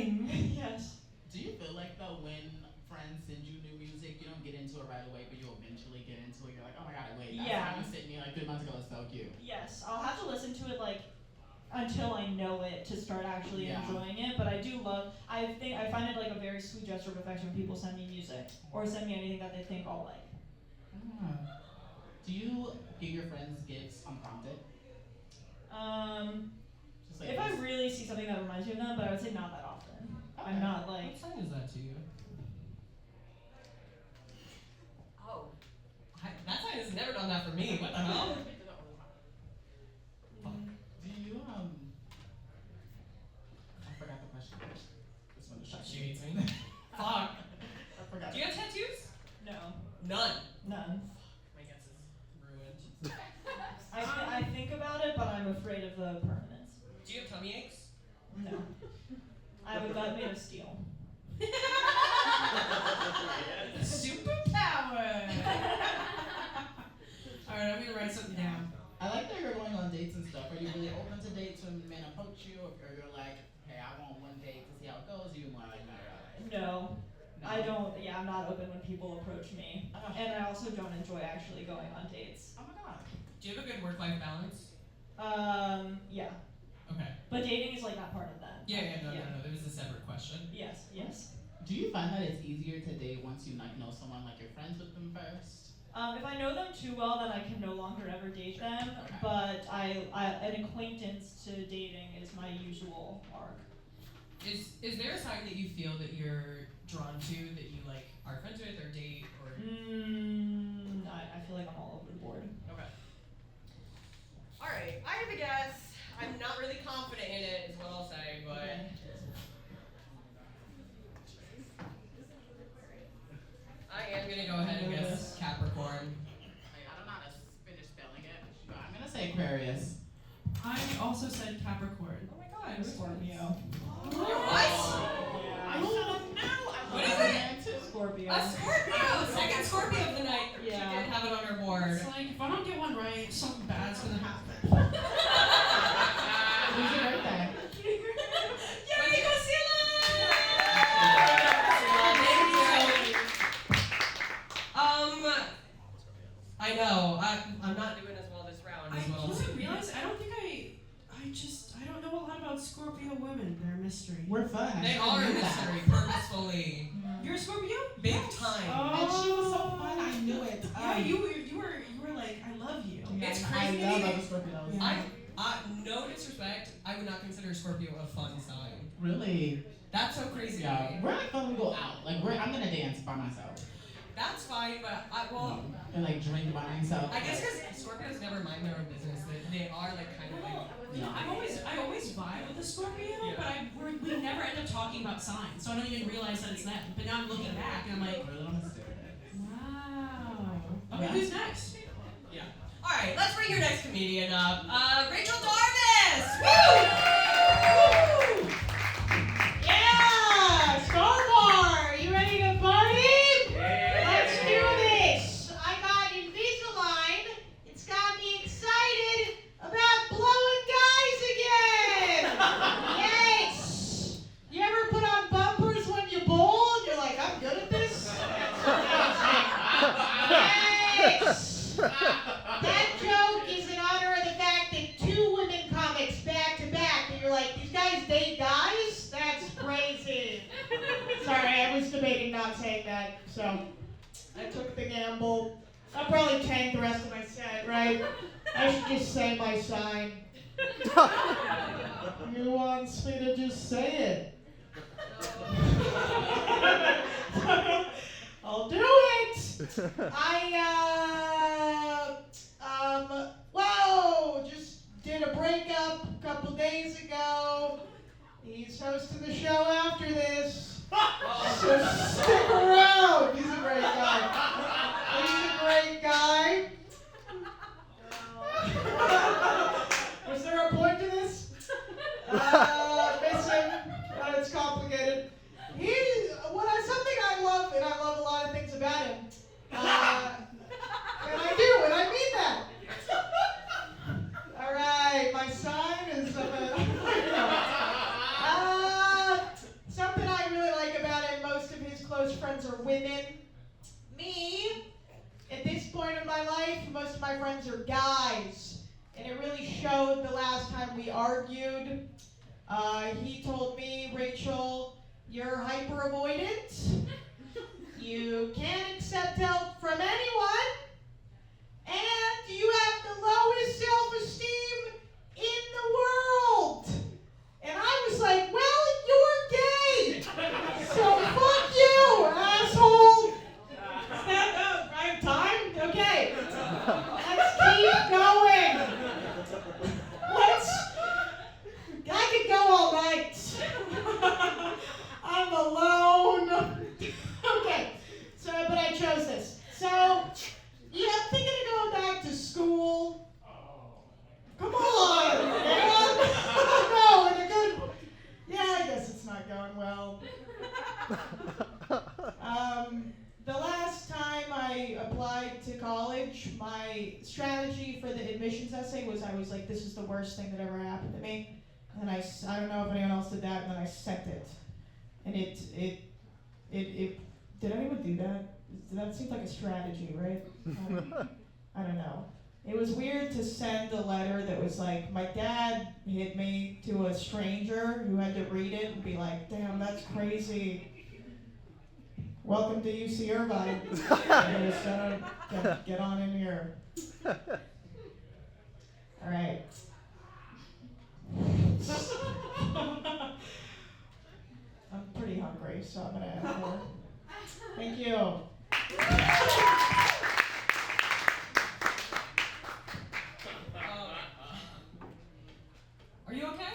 sing. Yes. Do you feel like though when friends send you new music, you don't get into it right away, but you'll eventually get into it? You're like, oh my god, wait, that Yeah. song you sent me like 3 months ago is so cute. Yes, I'll have to listen to it like until I know it to start actually Yeah. enjoying it. But I do love. I find it like a very sweet gesture of affection when people send me music or send me anything that they think I'll like. Do you give your friends gifts unprompted? Just like If I this? really see something that reminds me of them, but I would say not that often. Okay. I'm not like. What sign is that to you? Oh, that sign has never done that for me. What the hell? Do you I forgot the question. This one is She hates me. Fuck. I forgot. Do you have tattoos? No. None. None. My guess is ruined. I think about it, but I'm afraid of the permanence. Do you have tummy aches? No. I have a gut made of steel. Superpower. All right, I'm gonna write something down. I like that you're going on dates and stuff. Are you really open to dates when men approach you, or you're like, hey, I want one date to see how it goes? You more like, No. no. I don't. Yeah, I'm not open when people approach me, and I also don't enjoy actually going on dates. Oh my god. Do you have a good work-life balance? Yeah. Okay. But dating is like not part of that. No. There was a separate question. Yes. Yes. Do you find that it's easier to date once you like know someone, like you're friends with them first? If I know them too well, then I can no longer ever date them. Okay. But an acquaintance to dating is my usual arc. Is there a sign that you feel that you're drawn to that you like are friends with or date or? I feel like I'm all over the board. Okay. All right, I have a guess. I'm not really confident in it, is what I'll say, but. Okay. I am gonna go ahead and guess Capricorn. I don't know how to finish spelling it, but I'm gonna say Aquarius. I also said Capricorn. Oh my god, Scorpio. What? I should have known. What is it? Scorpio. A Scorpio! Second Scorpio of the night. Yeah. She did have it on her board. It's like, if I don't get one right, something bad's gonna happen. When's your birthday? Yay, go Sila! I know. I'm not doing as well this round as well. I realize I don't think I don't know a lot about Scorpio women. They're a mystery. We're fun. They are a mystery, purposefully. You're a Scorpio? Big time. And she was so fun. I knew it. Yeah, you were like, I love you. It's I crazy. love other Scorpios. Yeah. No disrespect, I would not consider Scorpio a fun sign. Really? That's so crazy. Yeah. We're like fun when we go out. Like I'm gonna dance by myself. That's fine, but And like drink by myself. I guess because Scorpios never mind their own business. They are like kind of like. You know, I always vibe with a Scorpio, but we never end up talking about signs, so I don't even realize that it's them. But now I'm looking back and I'm like, wow. Okay, who's next? Yeah. All right, let's bring your next comedian up. Rachel Darvas. Woo! Yeah! Star Bar! You ready to party? Let's do this! I got Invisalign. It's got me excited about blowing guys again! Yes! You ever put on bumpers when you bowl and you're like, I'm good at this? Yes! That joke is in honor of the fact that 2 women comics back to back, and you're like, these guys date guys? That's crazy. Sorry, I was debating not saying that, so I took the gamble. I'll probably tank the rest of my set, right? I should just say my sign. You wants me to just say it? I'll do it! Just did a breakup a couple days ago. He's hosting the show after this. So stick around. He's a great guy. Was there a point to this? Missing, but it's complicated. Something I love, and I love a lot of things about him. And I do, and I mean that. All right, my sign is close friends are women. Me, at this point in my life, most of my friends are guys. And it really showed the last time we argued. He told me, Rachel, you're hyper avoidant. You can't accept help from anyone. And you have the lowest self-esteem in the world. And I was like, well, you're gay. So fuck you, asshole. Stand up, I have time? Okay. Let's keep going. I could go all night. I'm alone. Okay. So, but I chose this. So, yeah, I'm thinking of going back to school. Come on, man. No, in a good. Yeah, I guess it's not going well. The last time I applied to college, my strategy for the admissions essay was I was like, this is the worst thing that ever happened to me. And I don't know if anyone else did that, and then I sent it. And it did anyone do that? That seems like a strategy, right? I don't know. It was weird to send a letter that was like, my dad hit me, to a stranger who had to read it and be like, damn, that's crazy. Welcome to UC Irvine. Just get on in here. All right. I'm pretty hungry, so I'm gonna have more. Thank you. Are you okay?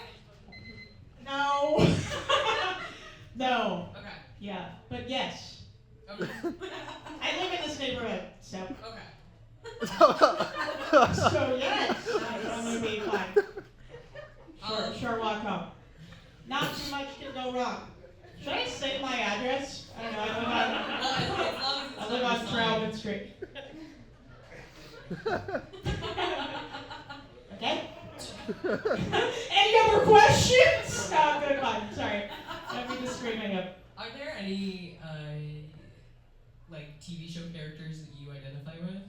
No. No. Okay. Yeah, but yes. Okay. I live in this neighborhood, so. Okay. So yes, I'm gonna be fine. Sure walk home. Not too much can go wrong. Should I say my address? I don't know. I live on Trowman Street. Okay. Any other questions? No, I'm good. Fine. Sorry. Let me just scream my up. Are there any like TV show characters that you identify with?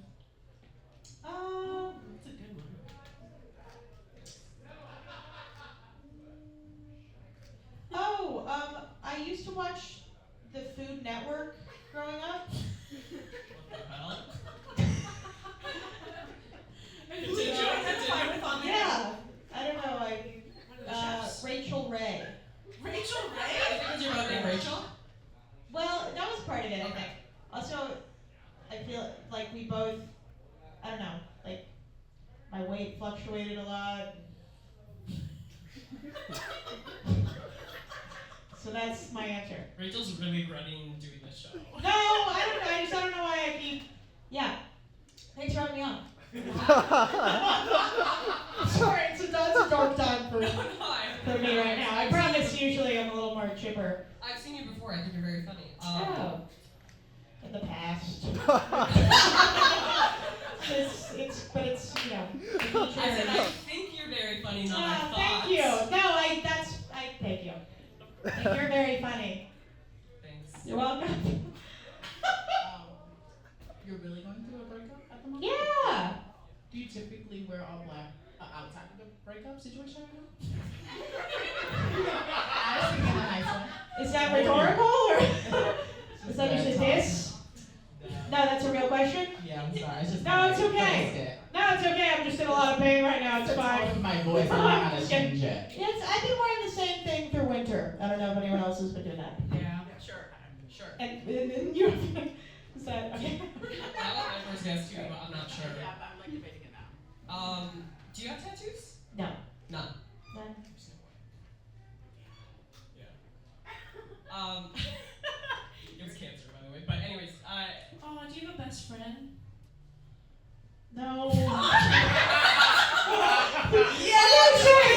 That's a good one. I used to watch the Food Network growing up. What the hell? Yeah. I don't know, Rachel Ray. Rachel Ray? Is your name Rachel? Well, that was part of it, I think. Also, I feel like we both, I don't know, like, my weight fluctuated a lot. So that's my answer. Rachel's really regretting doing this show. No, I don't know. I don't know why I keep. Yeah. Thanks for having me on. Sorry, it's a dark time for me right now. I promise usually I'm a little more chipper. I've seen you before. I think you're very funny. In the past. But it's, you know. I said I think you're very funny, not I thought. Thank you. No, thank you. You're very funny. Thanks. You're welcome. You're really going through a breakup at the moment? Yeah. Do you typically wear all black outside of the breakup situation? I was thinking a nice one. Is that rhetorical or is that just a diss? No, that's a real question? Yeah, I'm sorry. It's just No, it's okay. No, it's okay. I'm just in a lot of pain right now. It's fine. Of my voice, I don't know how to change it. I've been wearing the same thing through winter. I don't know if anyone else has been doing that. Yeah. Sure. And you is that okay? That was my first guess too, but I'm not sure. Yeah, but I'm like debating it now. Do you have tattoos? No. None. None. Yeah. It was cancer, by the way. But anyways, Oh, do you have a best friend? No. yeah, I'm sorry.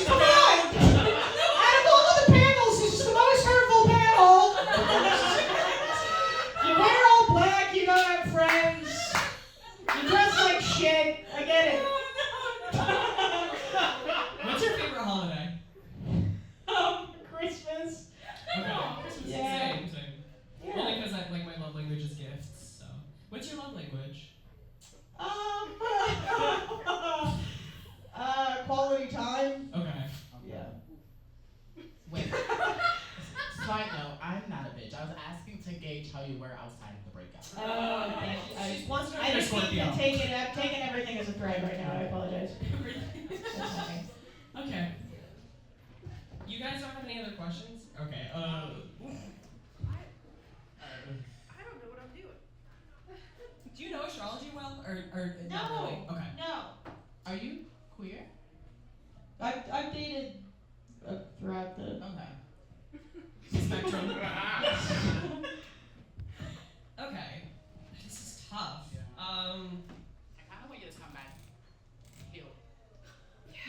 Come on! Out of all of the panels, this is the most hurtful panel. You wear all black, you don't have friends. You dress like shit. I get it. What's your favorite holiday? Christmas. Okay. Christmas. Yeah. Same. Yeah. What language. Quality time. Okay. Yeah. Wait. Side note, I'm not a bitch. I was asking to gauge how you were outside of the breakout. I She wants to know I your just need Scorpio. to take it. I'm taking everything as a thread right now. I apologize. Okay. You guys don't have any other questions? Okay. I don't know what I'm doing. Do you know astrology well, or not No. really? Okay. No. Are you queer? I've dated throughout the. Okay. Spectrum. Okay. This is tough. I kind of want you to come back healed.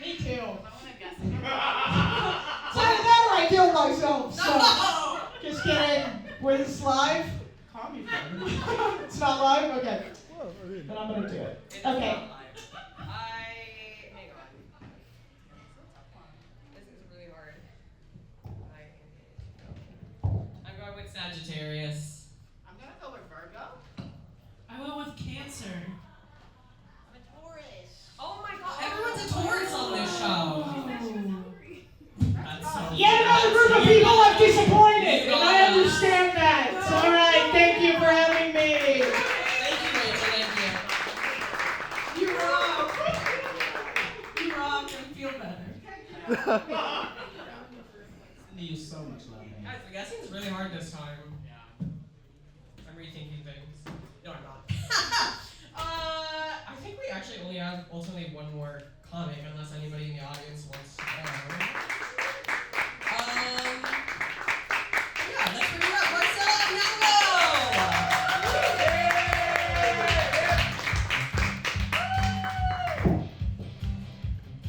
Me too. I want to guess. It's either that or I killed myself. So just kidding. Was this live? Call me friend. It's not live. Okay. Then I'm gonna do it. It is Okay. not live. Hang on. This is really hard. I'm going with Sagittarius. I'm going to go with Virgo. I went with Cancer. I'm a Taurus. Oh my god, everyone's a Taurus on this show. That's so Yet another group of people I'm disappointed, You and I are. understand that. So, all right, thank you for having me. Thank you, Rachel, thank you. You rock. You rock and feel better. Sending you so much love, man. Guys, the guessing's really hard this time. Yeah. I'm rethinking things. No, I'm not. I think we actually only have ultimately one more comic, unless anybody in the audience wants to go. Yeah, let's bring her up. Marcela Onyango!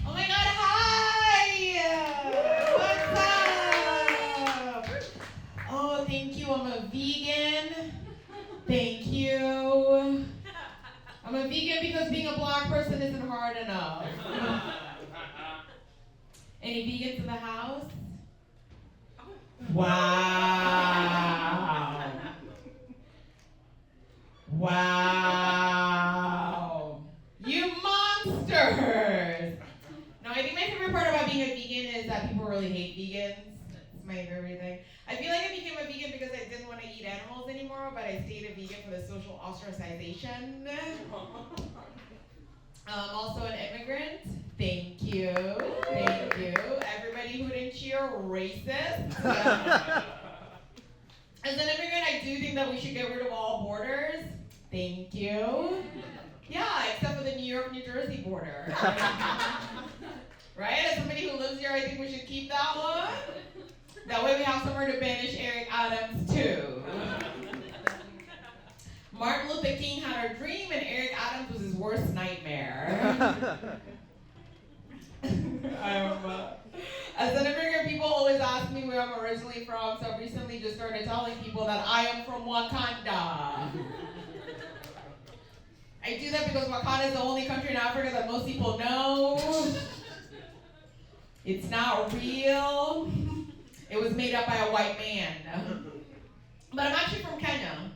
Oh my God! Hi. What's up? Oh, thank you. I'm a vegan. Thank you. I'm a vegan because being a black person isn't hard enough. Any vegans in the house? Wow. Wow. You monsters. No, I think my favorite part about being a vegan is that people really hate vegans. That's my favorite thing. I feel like I became a vegan because I didn't want to eat animals anymore, but I stayed a vegan for the social ostracization. Also an immigrant. Thank you. Thank you. Everybody who didn't cheer, racist. As an immigrant, I do think that we should get rid of all borders. Thank you. Yeah, except for the New York-New Jersey border. Right? As somebody who lives here, I think we should keep that one. That way we have somewhere to banish Eric Adams too. Martin Luther King had a dream and Eric Adams was his worst nightmare. As an immigrant, people always ask me where I'm originally from, so I recently just started telling people that I am from Wakanda. I do that because Wakanda is the only country in Africa that most people know. It's not real. It was made up by a white man. But I'm actually from Kenya,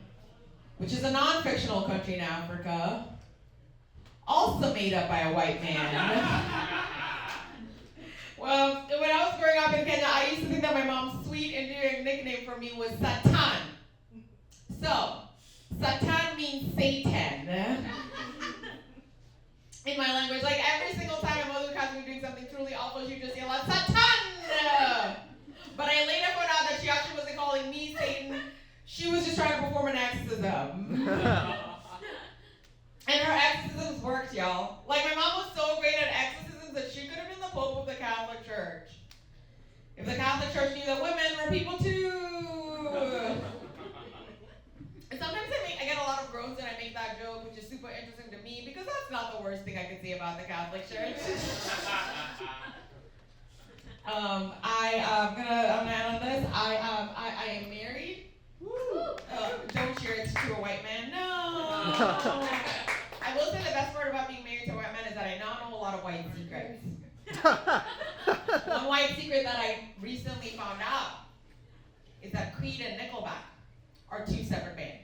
which is a non-fictional country in Africa, also made up by a white man. Well, when I was growing up in Kenya, I used to think that my mom's sweet, endearing nickname for me was Satan. So, Satan means Satan. In my language, like every single time my mother caught me doing something truly awful, she'd just yell out, Satan! But I later found out that she actually wasn't calling me Satan. She was just trying to perform an exorcism. And her exorcisms worked, y'all. Like, my mom was so great at exorcisms that she could have been the Pope of the Catholic Church. If the Catholic Church knew that women were people too. And sometimes I get a lot of groans and I make that joke, which is super interesting to me, because that's not the worst thing I could say about the Catholic Church. I'm gonna end on this. I am married. Don't cheer it to a white man. No. I will say the best part about being married to a white man is that I now know a lot of white secrets. One white secret that I recently found out is that Creed and Nickelback are two separate bands.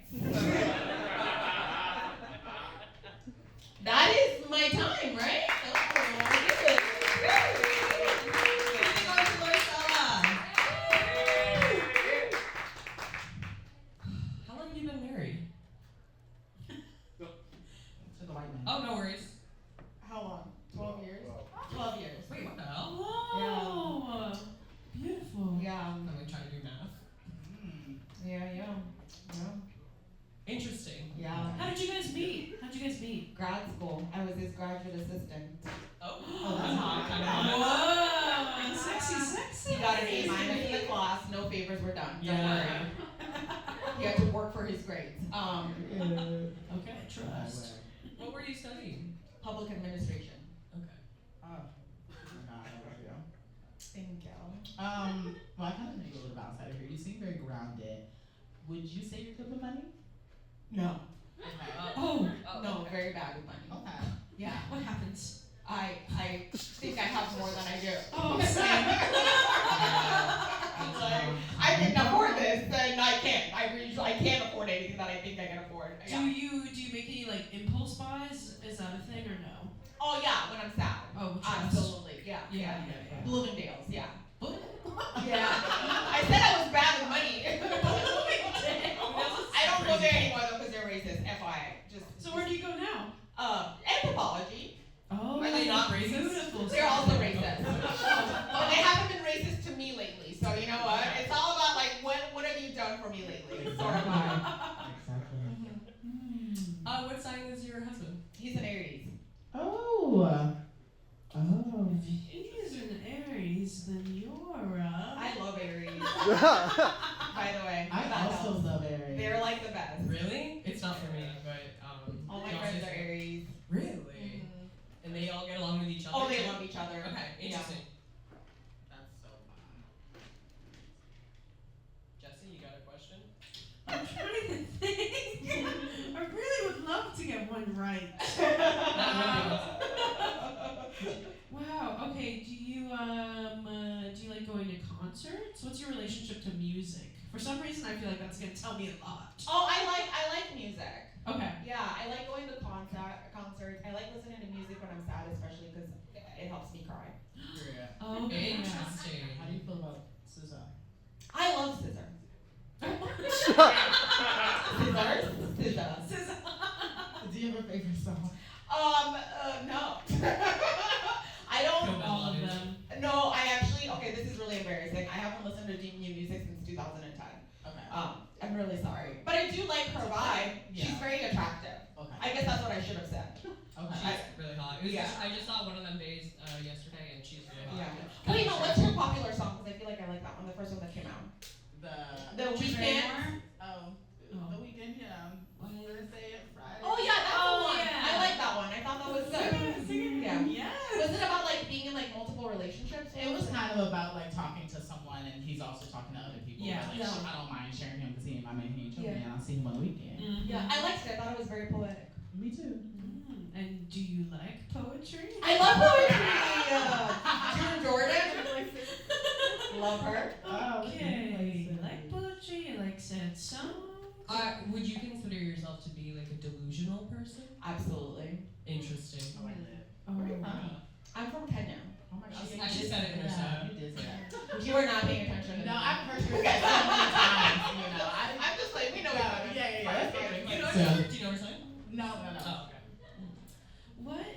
grad school. I was his graduate assistant. Oh, that's hot. Whoa, sexy. He got an A- in the class. No favors were done. Don't Yeah. worry. He had to work for his grades. Okay, trust. what were you studying? Public administration. Okay. Oh, my God, I love you. Thank you. Well, I kind of know you a little bit outside of here. You seem very grounded. Would you say you're good with money? No. Okay. No, very bad with money. Okay. Yeah. What happens? I think I have more than I do. Oh, same. Like, I can afford this, then I can't. I can't afford anything that I think I can afford. Do Yeah. you make any like impulse buys? Is that a thing or no? Oh yeah, when I'm sad. Oh, Absolutely. Yeah. Yeah. Bloomingdale's. Yeah. Yeah. I said I was bad with money. I don't go there anymore though because they're racist. FYI. Just. So where do you go now? Anthropology. Oh, Are they not racist? Beautiful. They're also racist. But they haven't been racist to me lately. So you know what? It's all about like what have you done for me lately? Sort of vibe. What sign is your husband? He's an Aries. Oh. If he's an Aries, then you're I love Aries. By the way. I that also helps. love Aries. They're like the best. Really? It's not for me, but All my y'all friends say are so. Aries. Really? And they all get along with each other? Oh, they too? love each other. Okay, interesting. That's so fun. Jesse, you got a question? I'm trying to think. I really would love to get one right. Wow. Okay. Do you like going to concerts? What's your relationship to music? For some reason, I feel like that's gonna tell me a lot. Oh, I like music. Okay. Yeah, I like going to concerts. I like listening to music when I'm sad, especially because it helps me cry. Yeah. Oh, Interesting. How do you feel about SZA? I love Scissor. Scissors? Do you have a favorite song? No. I don't. All of them. No, I actually. Okay, this is really embarrassing. I haven't listened to new music since 2010. Okay. I'm really sorry, but I do like her vibe. Yeah. She's very attractive. Okay. I guess that's what I should have said. Okay. She's really hot. It was Yeah. I just saw one of them days yesterday, and she's really hot. Yeah. Wait, no. What's your popular song? Because I feel like I like that one. The first one that came out. The Weeknd. Oh. The Weeknd. Yeah. Thursday and Friday. Oh yeah, that's the one. yeah. I like that one. I thought that was good. Yeah. Yes. Was it about like being in like multiple relationships? It was kind of about like talking to someone and he's also talking to other people. Yeah. But, like, Yeah. I don't mind sharing him because he ain't my man. He ain't your Yeah. man. I'll see him on the weekend. Yeah, I liked it. I thought it was very poetic. Me too. And do you like poetry? I love poetry. June Jordan. Love her. Oh, Okay. You like poetry? You like sad songs? Would you consider yourself to be like a delusional person? Absolutely. Interesting. I like that. Oh. Where are you from? I'm from Kenya. Oh my God. I just said it in her Yeah, sound. you did say that. You were not paying attention. No, I've heard you say that so many times. You know, I'm just like, we know each other. Yeah. That's okay. You know So- her? Do you know her sign? No. Oh, okay.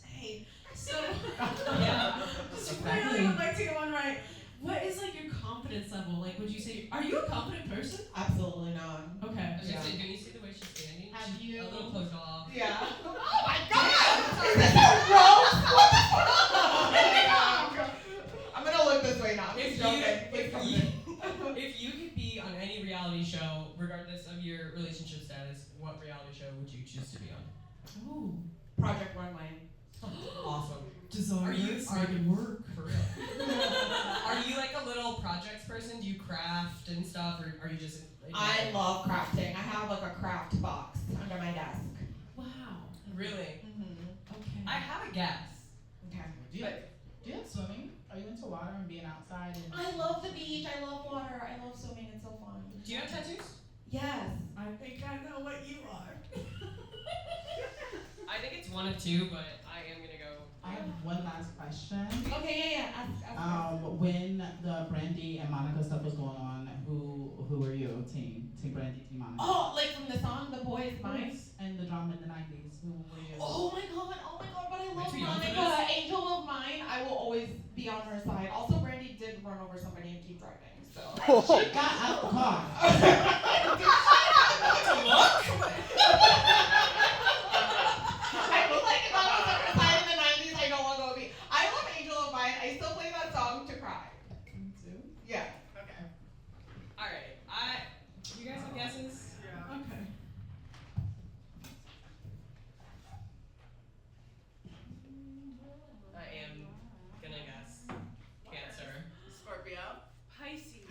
Hey, so, Yeah. just really would like to get one right. What is like your confidence level? Like, would you say, are you a confident person? Absolutely not. Okay. I was Yeah. gonna say, do you see the way she's standing? Have She's you- a little closed off? Yeah. Oh my God! Is this a roast? What the fuck? I'm gonna look this way now. If Please joking. Please come in. If you could be on any reality show, regardless of your relationship status, what reality show would you choose to be on? Oh. Project Runway. Awesome. Design. Are you work? for real? Are you like a little projects person? Do you craft and stuff, or are you just? Like, I love crafting. I have like a craft box under my desk. Wow. Really? Okay. I have a guess. Okay. Do you like swimming? Are you into water and being outside? And I love the beach. I love water. I love swimming. It's so fun. Do you have tattoos? Yes. I think I know what you are. I think it's one of two, but I am gonna go. I have one last question. Okay, yeah. Ask When the Brandy and Monica stuff was going on, who were you? Team Brandy, Team Monica? Oh, like from the song The Boy Is Mine? And the drama in the 90s. Who were you? Oh my god, but I love too young for Monica. Angel of mine, I will always be on her side. Also, Brandy did run over somebody and keep driving, so. She got out the car. Look!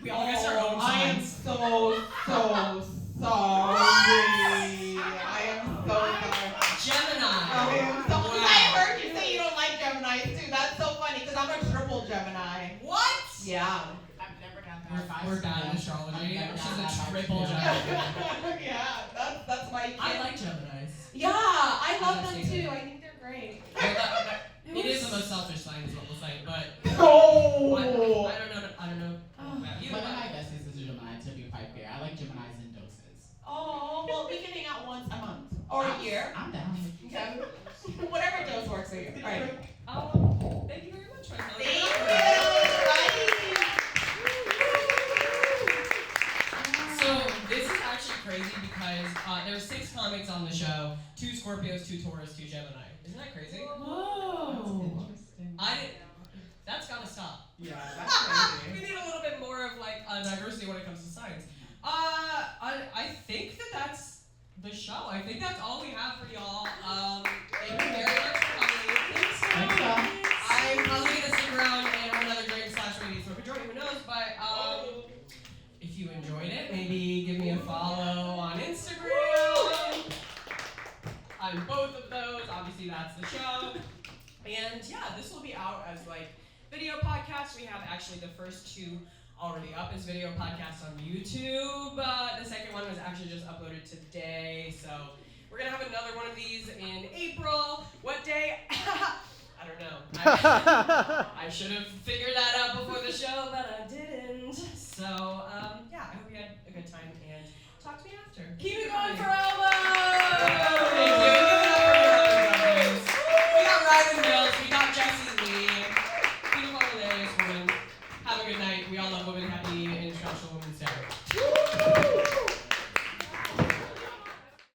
We all guessed our own I am signs. so sorry. I am so sorry. Gemini. I am so. I heard you say you don't like Geminis too. That's so funny because I'm a triple Gemini. What? Yeah. I've never done that. We're bad at astrology. I've never She's done a that. triple Yeah. Gemini. Yeah, that's my kid. I like Geminis. Yeah, I love I've them seen too. it. I think they're great. It is the most selfish sign, is what we'll say, but No. I don't know. about you. One of my besties is a Gemini, to be quite fair. I like Geminis in doses. Oh, well, we can hang out once a month or a year. I'm down. Okay. Whatever dose works for you. All right. Thank you very much, my Thank you. So this is actually crazy because there's 6 comics on the show, 2 Scorpios, 2 Taurus, 2 Gemini. Isn't that crazy? Whoa. I didn't. That's gotta stop. Yeah, that's crazy. We need a little bit more of like diversity when it comes to science. I think that's the show. I think that's all we have for y'all. Thank you very much for coming. Thanks, y'all. I'm probably gonna stick around and have another drink / maybe smoke a joint. Who knows? But if you enjoyed it, maybe give me a follow on Instagram. I'm both of those. Obviously, that's the show. And yeah, this will be out as like video podcasts. We have actually the first 2 already up as video podcasts on YouTube. The second one was actually just uploaded today. So we're gonna have another one of these in April. What day? I don't know. I should have figured that out before the show, but I didn't. So yeah, I hope you had a good time and talk to me after. Keep it going for Obo! Thank you. We got Riylan Mills, we got Jessie Lee. Beautiful, hilarious woman. Have a good night. We all love women. Happy